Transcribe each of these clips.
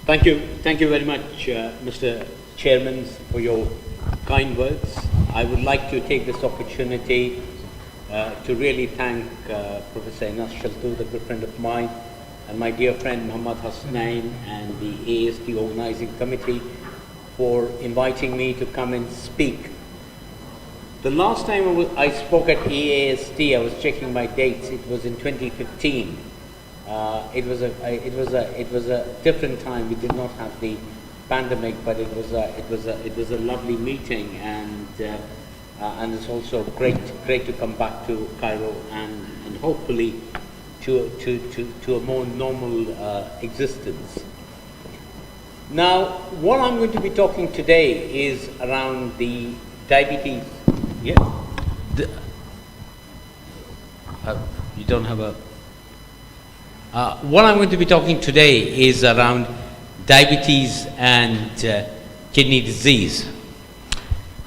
Thank you very much, Mr. Chairman, for your kind words. I would like to take this opportunity to really thank Professor Inas Shaltut, a good friend of mine, and my dear friend Muhammad Hasnain and the AST Organizing Committee for inviting me to come and speak. The last time I spoke at EAST, I was checking my dates. It was in 2015. It was a different time. We did not have the pandemic, but it was a lovely meeting, and it's also great to come back to Cairo and hopefully to a more normal existence. Now, what I'm going to be talking today is around the diabetes. Yeah. You don't have a. What I'm going to be talking today is around diabetes and kidney disease.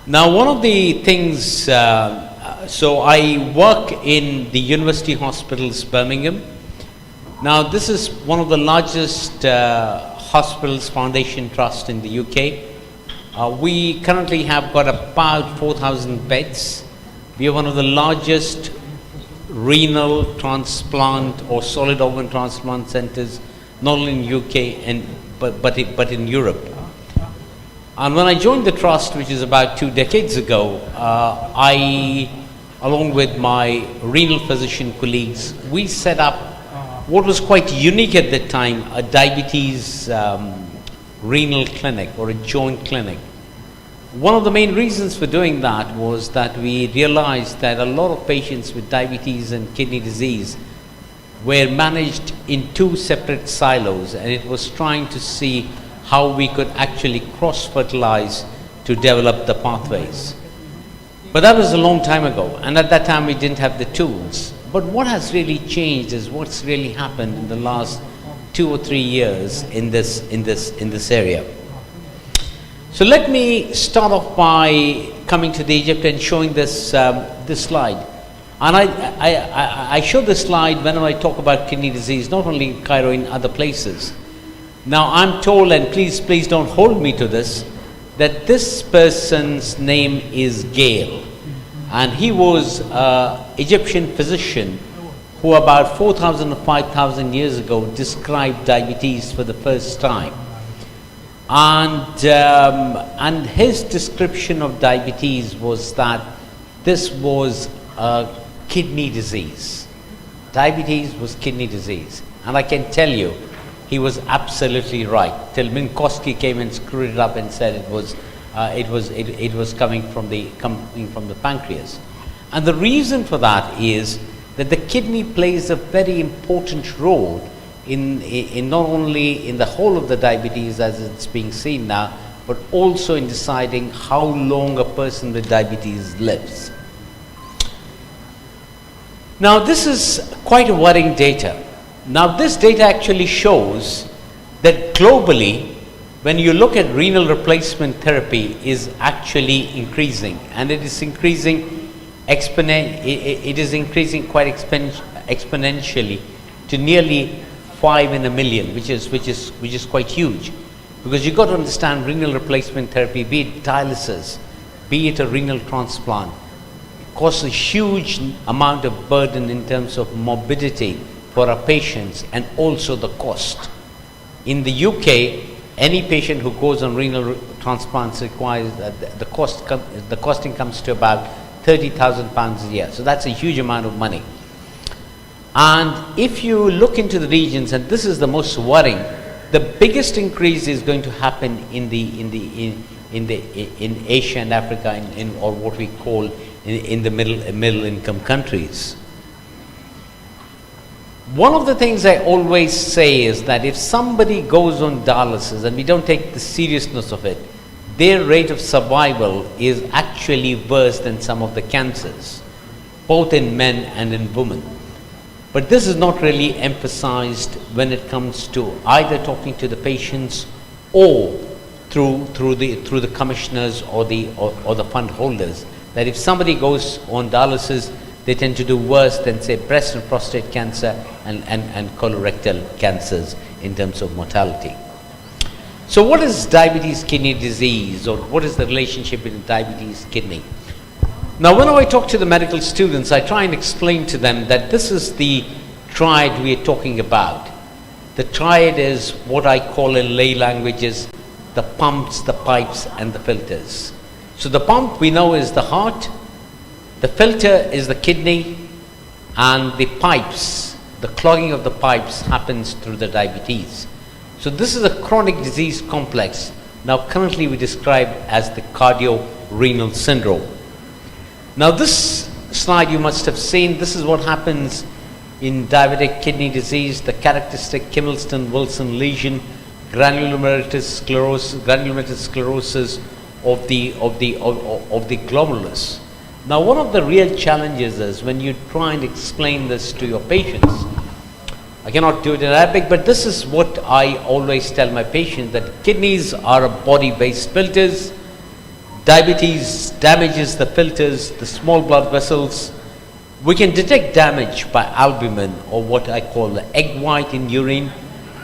Now, one of the things, so I work in the University Hospitals, Birmingham. Now, this is one of the largest hospitals foundation trust in the UK. We currently have got about 4,000 beds. We are one of the largest renal transplant or solid organ transplant centers, not only in UK but in Europe. And when I joined the trust, which is about 2 decades ago, I, along with my renal physician colleagues, we set up what was quite unique at that time, a diabetes renal clinic or a joint clinic. One of the main reasons for doing that was that we realized that a lot of patients with diabetes and kidney disease were managed in 2 separate silos, and it was trying to see how we could actually cross-fertilize to develop the pathways. But that was a long time ago, and at that time we didn't have the tools. But what has really changed is what's really happened in the last 2 or 3 years in this area. So let me start off by coming to the Egypt and showing this slide. And I show this slide whenever I talk about kidney disease, not only in Cairo, in other places. Now I'm told, and please don't hold me to this, that this person's name is Gale. And he was an Egyptian physician who about 4,000 or 5,000 years ago described diabetes for the first time. And his description of diabetes was that this was a kidney disease. Diabetes was kidney disease. And I can tell you, he was absolutely right. Till Minkowski came and screwed it up and said it was coming from the pancreas. And the reason for that is that the kidney plays a very important role in not only in the whole of the diabetes as it's being seen now, but also in deciding how long a person with diabetes lives. Now this is quite a worrying data. Now this data actually shows that globally, when you look at renal replacement therapy, is actually increasing, and it is increasing quite exponentially to nearly 5 in a million, which is quite huge, because you've got to understand renal replacement therapy, be it dialysis, be it a renal transplant, causes a huge amount of burden in terms of morbidity for our patients and also the cost. In the UK, any patient who goes on renal transplants requires the costing comes to about £30,000 a year. So that's a huge amount of money. And if you look into the regions, and this is the most worrying, the biggest increase is going to happen in Asia and Africa, or what we call in the middle income countries. One of the things I always say is that if somebody goes on dialysis and we don't take the seriousness of it, their rate of survival is actually worse than some of the cancers, both in men and in women. But this is not really emphasized when it comes to either talking to the patients or through the commissioners or the fund holders, that if somebody goes on dialysis, they tend to do worse than, say, breast and prostate cancer and colorectal cancers in terms of mortality. So what is diabetes kidney disease, or what is the relationship between diabetes kidney? Now, whenever I talk to the medical students, I try and explain to them that this is the triad we are talking about. The triad is what I call in lay languages the pumps, the pipes, and the filters. So the pump we know is the heart, the filter is the kidney, and the pipes, the clogging of the pipes happens through the diabetes. So this is a chronic disease complex, now currently we describe as the cardio-renal syndrome. Now this slide you must have seen, this is what happens in diabetic kidney disease, the characteristic Kimmelston-Wilson lesion, granulomatous sclerosis of the glomerulus. Now one of the real challenges is when you try and explain this to your patients, I cannot do it in Arabic, but this is what I always tell my patients, that kidneys are a body-based filters. Diabetes damages the filters, the small blood vessels. We can detect damage by albumin, or what I call the egg white in urine.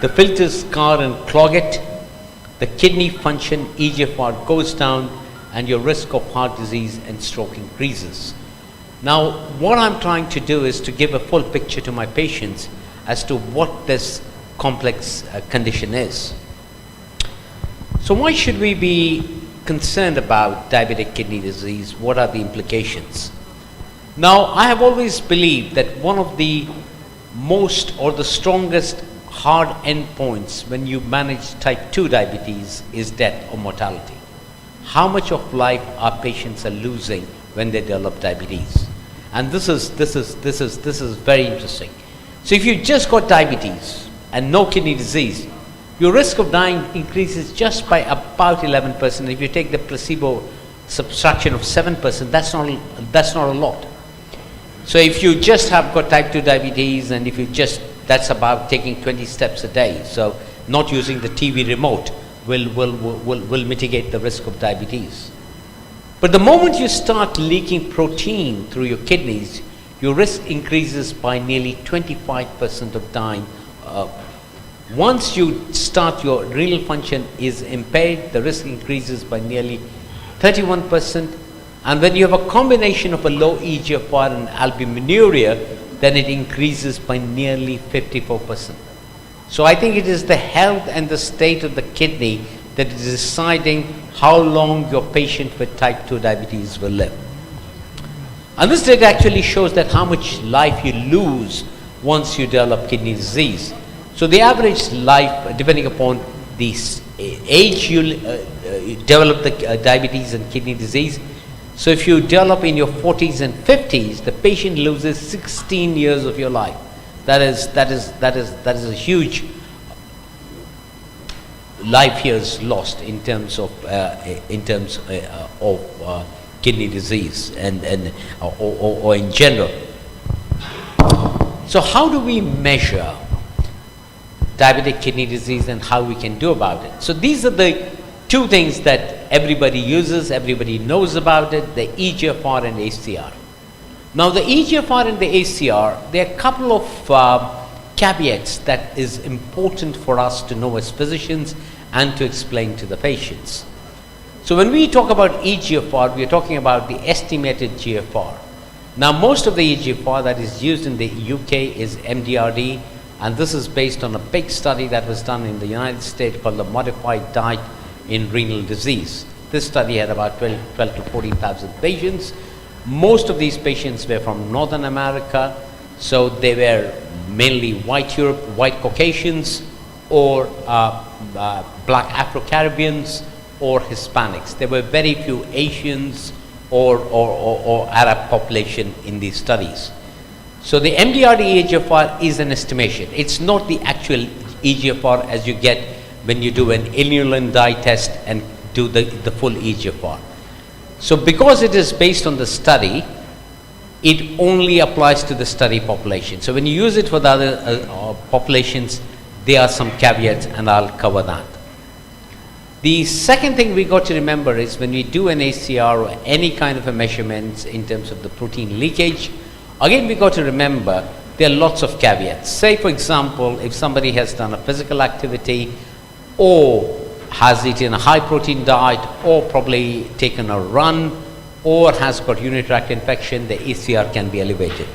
The filters scar and clog it. The kidney function, eGFR, goes down, and your risk of heart disease and stroke increases. Now, what I'm trying to do is to give a full picture to my patients as to what this complex condition is. So why should we be concerned about diabetic kidney disease? What are the implications? Now, I have always believed that one of the most or the strongest hard endpoints when you manage type 2 diabetes is death or mortality. How much of life our patients are losing when they develop diabetes? And this is very interesting. So if you just got diabetes and no kidney disease, your risk of dying increases just by about 11%. If you take the placebo subtraction of 7%, that's not a lot. So if you just have got type 2 diabetes, and if you just, that's about taking 20 steps a day. So not using the TV remote will mitigate the risk of diabetes. But the moment you start leaking protein through your kidneys, your risk increases by nearly 25% of dying. Once you start, your renal function is impaired, the risk increases by nearly 31%. And when you have a combination of a low eGFR and albuminuria, then it increases by nearly 54%. So I think it is the health and the state of the kidney that is deciding how long your patient with type 2 diabetes will live. And this data actually shows that how much life you lose once you develop kidney disease. So the average life, depending upon the age you develop the diabetes and kidney disease. So if you develop in your 40s and 50s, the patient loses 16 years of your life. That is a huge life years lost in terms of kidney disease or in general. So how do we measure diabetic kidney disease and how we can do about it? So these are the two things that everybody uses, everybody knows about it, the eGFR and ACR. Now the eGFR and the ACR, there are a couple of caveats that is important for us to know as physicians and to explain to the patients. So when we talk about eGFR, we are talking about the estimated GFR. Now most of the eGFR that is used in the UK is MDRD, and this is based on a big study that was done in the United States called the Modified Diet in Renal Disease. This study had about 12 to 14,000 patients. Most of these patients were from Northern America, so they were mainly white Europe, white Caucasians, or black Afro-Caribbeans, or Hispanics. There were very few Asians or Arab population in these studies. So the MDRD eGFR is an estimation. It's not the actual eGFR as you get when you do an inulin dye test and do the full eGFR. So because it is based on the study, it only applies to the study population. So when you use it for the other populations, there are some caveats, and I'll cover that. The second thing we got to remember is when we do an ACR or any kind of a measurements in terms of the protein leakage, again we got to remember there are lots of caveats. Say for example, if somebody has done a physical activity or has eaten a high protein diet or probably taken a run or has got urinary tract infection, the ACR can be elevated.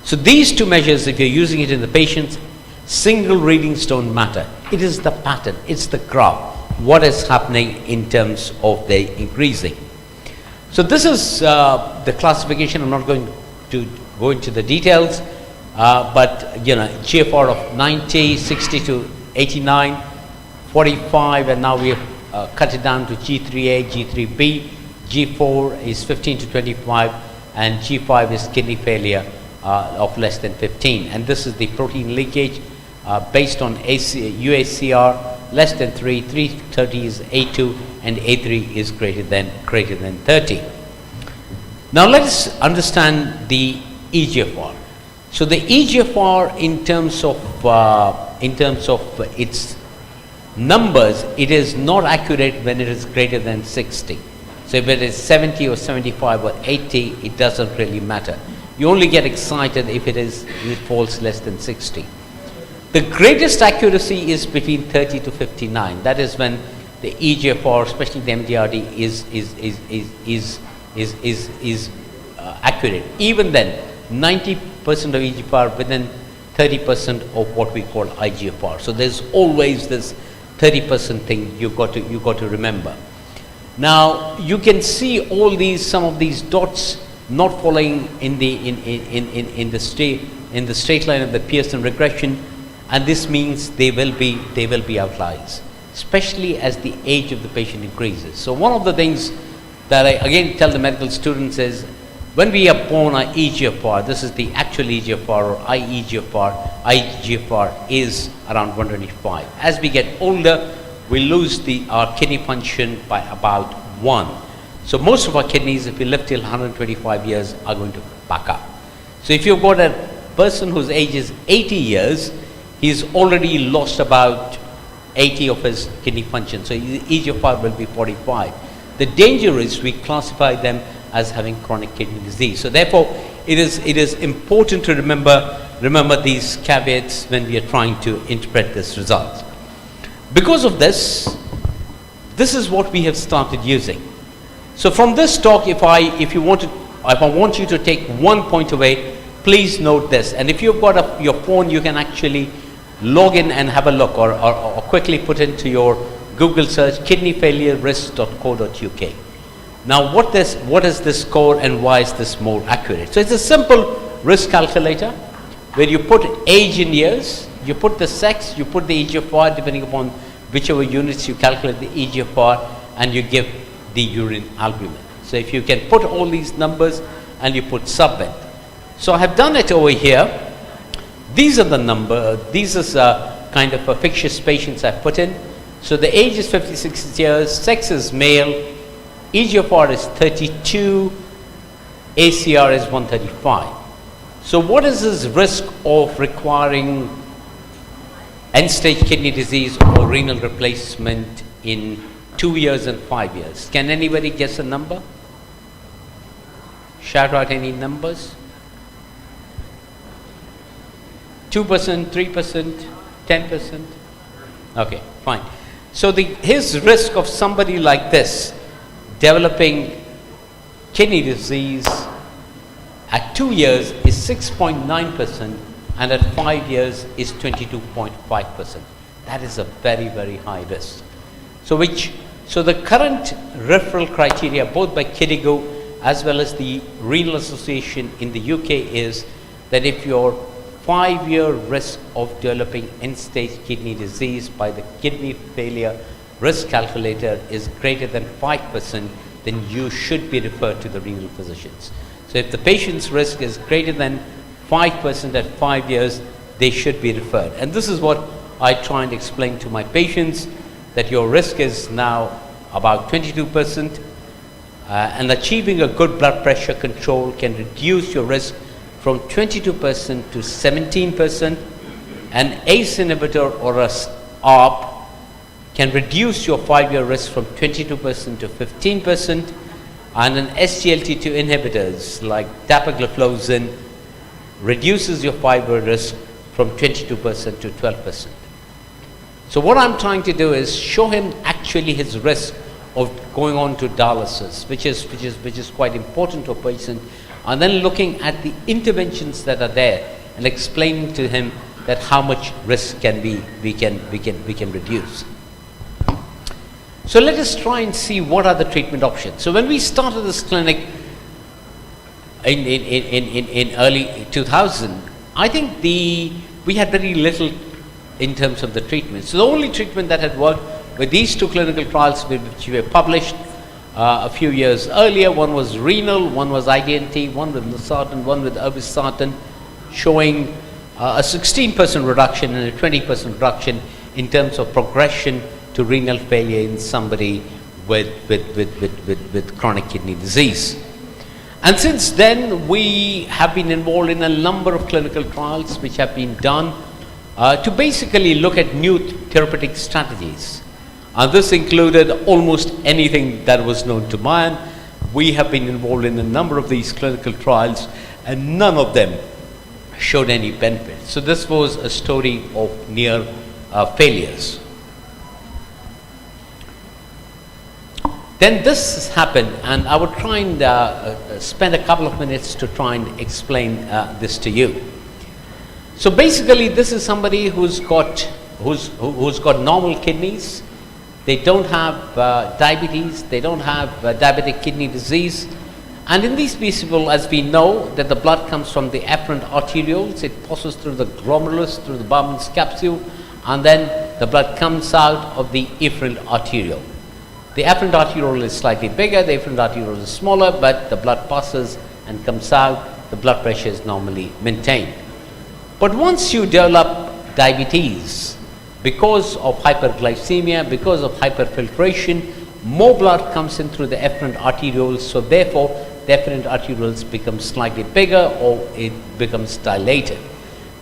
So these two measures, if you're using it in the patients, single readings don't matter. It is the pattern, it's the graph, what is happening in terms of the increasing. So this is the classification. I'm not going to go into the details, but GFR of 90, 60 to 89, 45, and now we have cut it down to G3A, G3B, G4 is 15 to 25, and G5 is kidney failure of less than 15. And this is the protein leakage based on UACR less than 3, 330 is A2, and A3 is greater than 30. Now let us understand the EGFR. So the EGFR in terms of its numbers, it is not accurate when it is greater than 60. So if it is 70 or 75 or 80, it doesn't really matter. You only get excited if it falls less than 60. The greatest accuracy is between 30 to 59. That is when the EGFR, especially the MDRD, is accurate. Even then, 90% of EGFR within 30% of what we call IGFR. So there's always this 30% thing you got to remember. Now you can see some of these dots not following in the straight line of the Pearson regression, and this means they will be outliers, especially as the age of the patient increases. So one of the things that I again tell the medical students is, when we are born, our EGFR, this is the actual EGFR or IGFR is around 125. As we get older, we lose our kidney function by about 1. So most of our kidneys, if we live till 125 years, are going to back up. So if you've got a person whose age is 80 years, he's already lost about 80 of his kidney function. So his EGFR will be 45. The danger is we classify them as having chronic kidney disease. So therefore, it is important to remember these caveats when we are trying to interpret this result. Because of this is what we have started using. So from this talk, if I want you to take one point away, please note this. And if you've got your phone, you can actually log in and have a look, or quickly put into your Google search kidneyfailurerisk.co.uk. Now what is this score and why is this more accurate? So it's a simple risk calculator where you put age in years, you put the sex, you put the EGFR depending upon whichever units you calculate the EGFR, and you give the urine albumin. So if you can put all these numbers and you put submit. So I have done it over here. These are the these is kind of a fictitious patients I put in. So the age is 56 years, sex is male, EGFR is 32, ACR is 135. So what is his risk of requiring end-stage kidney disease or renal replacement in 2 years and 5 years? Can anybody guess a number? Shout out any numbers. 2%, 3%, 10%? Okay, fine. So his risk of somebody like this developing kidney disease at 2 years is 6.9%, and at 5 years is 22.5%. That is a very, very high risk. So the current referral criteria, both by KDIGO as well as the Renal Association in the UK, is that if your 5-year risk of developing end-stage kidney disease by the kidney failure risk calculator is greater than 5%, then you should be referred to the renal physicians. So if the patient's risk is greater than 5% at 5 years, they should be referred. And this is what I try and explain to my patients, that your risk is now about 22%, and achieving a good blood pressure control can reduce your risk from 22% to 17%. An ACE inhibitor or a ARB can reduce your 5-year risk from 22% to 15%, and an SGLT2 inhibitors like dapagliflozin reduces your 5-year risk from 22% to 12%. So what I'm trying to do is show him actually his risk of going on to dialysis, which is quite important to a patient, and then looking at the interventions that are there and explaining to him that how much risk we can reduce. So let us try and see what are the treatment options. So when we started this clinic in early 2000, I think we had very little in terms of the treatment. So the only treatment that had worked were these two clinical trials which were published a few years earlier. One was renal, one was IDNT, one with losartan, one with irbesartan, showing a 16% reduction and a 20% reduction in terms of progression to renal failure in somebody with chronic kidney disease. And since then, we have been involved in a number of clinical trials which have been done to basically look at new therapeutic strategies. And this included almost anything that was known to man. We have been involved in a number of these clinical trials, and none of them showed any benefit. So this was a story of near failures. Then this happened, and I would try and spend a couple of minutes to try and explain this to you. So basically, this is somebody who's got normal kidneys. They don't have diabetes. They don't have diabetic kidney disease. And in these people, as we know, that the blood comes from the afferent arterioles. It passes through the glomerulus, through the Bowman's capsule, and then the blood comes out of the efferent arteriole. The afferent arteriole is slightly bigger, the efferent arteriole is smaller, but the blood passes and comes out. The blood pressure is normally maintained. But once you develop diabetes, because of hyperglycemia, because of hyperfiltration, more blood comes in through the afferent arterioles, so therefore the afferent arterioles become slightly bigger or it becomes dilated.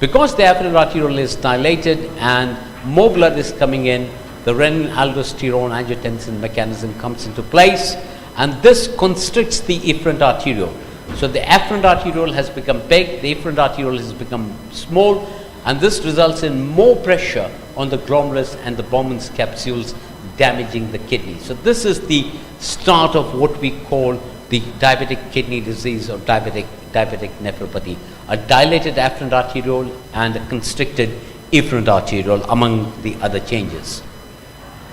Because the afferent arteriole is dilated and more blood is coming in, the renin-aldosterone angiotensin mechanism comes into place, and this constricts the efferent arteriole. So the afferent arteriole has become big, the efferent arteriole has become small, and this results in more pressure on the glomerulus and the Bowman's capsules, damaging the kidney. So this is the start of what we call the diabetic kidney disease or diabetic nephropathy, a dilated afferent arteriole and a constricted efferent arteriole, among the other changes.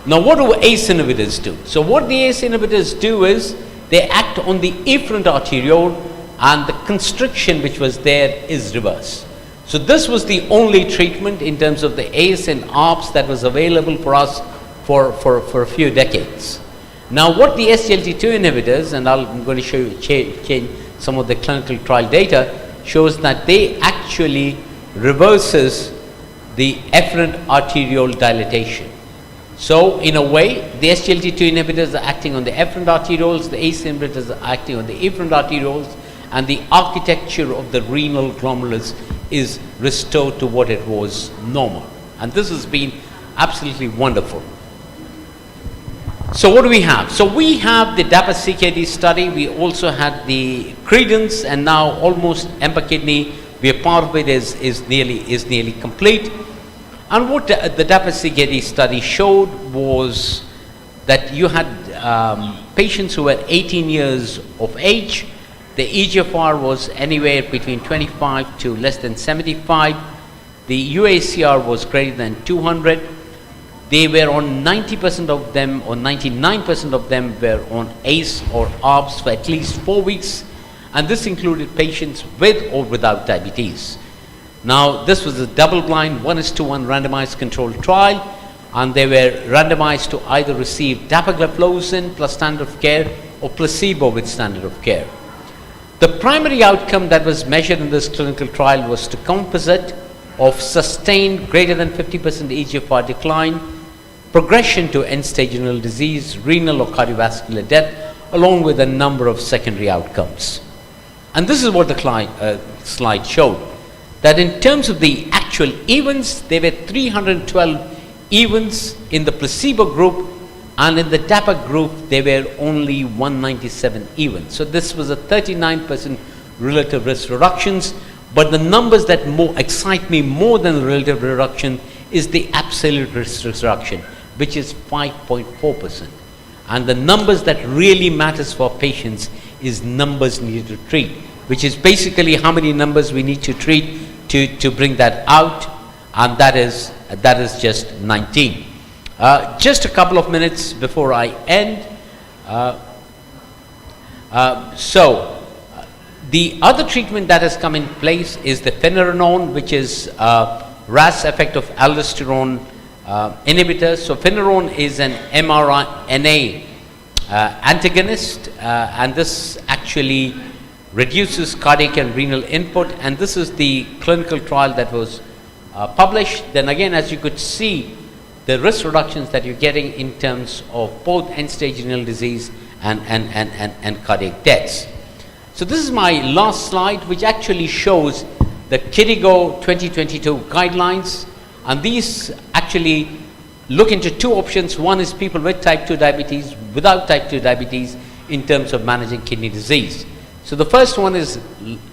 Now, what do ACE inhibitors do? So what the ACE inhibitors do is they act on the efferent arteriole, and the constriction which was there is reversed. So this was the only treatment in terms of the ACE and ARBs that was available for us for a few decades. Now, what the SGLT2 inhibitors, and I'm going to show you change some of the clinical trial data, shows that they actually reverses the efferent arteriole dilatation. So in a way, the SGLT2 inhibitors are acting on the efferent arterioles, the ACE inhibitors are acting on the efferent arterioles, and the architecture of the renal glomerulus is restored to what it was normal. And this has been absolutely wonderful. So what do we have? So we have the DAPA-CKD study. We also had the Credence, and now almost EMPA-Kidney, where part of it is nearly complete. And what the DAPA-CKD study showed was that you had patients who were 18 years of age. The EGFR was anywhere between 25 to less than 75. The UACR was greater than 200. They were on 90% of them, or 99% of them were on ACE or ARBs for at least 4 weeks. And this included patients with or without diabetes. Now, this was a double-blind 1:1 randomized controlled trial, and they were randomized to either receive dapagliflozin plus standard of care or placebo with standard of care. The primary outcome that was measured in this clinical trial was the composite of sustained greater than 50% EGFR decline, progression to end-stage renal disease, renal or cardiovascular death, along with a number of secondary outcomes. And this is what the slide showed, that in terms of the actual events, there were 312 events in the placebo group, and in the DAPA group, there were only 197 events. So this was a 39% relative risk reductions, but the numbers that excite me more than the relative reduction is the absolute risk reduction. which is 5.4%. And the numbers that really matters for patients is numbers needed to treat, which is basically how many numbers we need to treat to bring that out, and that is just 19. Just a couple of minutes before I end. The other treatment that has come in place is the finerenone, which is RAS effect of aldosterone inhibitor. So finerenone is an mRNA antagonist, and this actually reduces cardiac and renal input, and this is the clinical trial that was published. Then again, as you could see, the risk reductions that you're getting in terms of both end-stage renal disease and cardiac deaths. So this is my last slide, which actually shows the KDIGO 2022 guidelines, and these actually look into two options. One is people with type 2 diabetes, without type 2 diabetes, in terms of managing kidney disease. So the first one is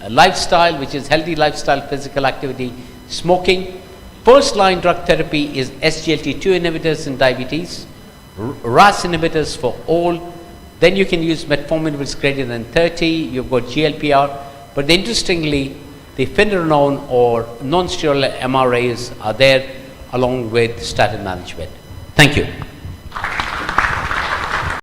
lifestyle, which is healthy lifestyle, physical activity, smoking. First-line drug therapy is SGLT2 inhibitors in diabetes, RAS inhibitors for all. Then you can use metformin, which is greater than 30. You've got GLPR. But interestingly, the finerenone or non-steroidal MRAs are there along with statin management. Thank you.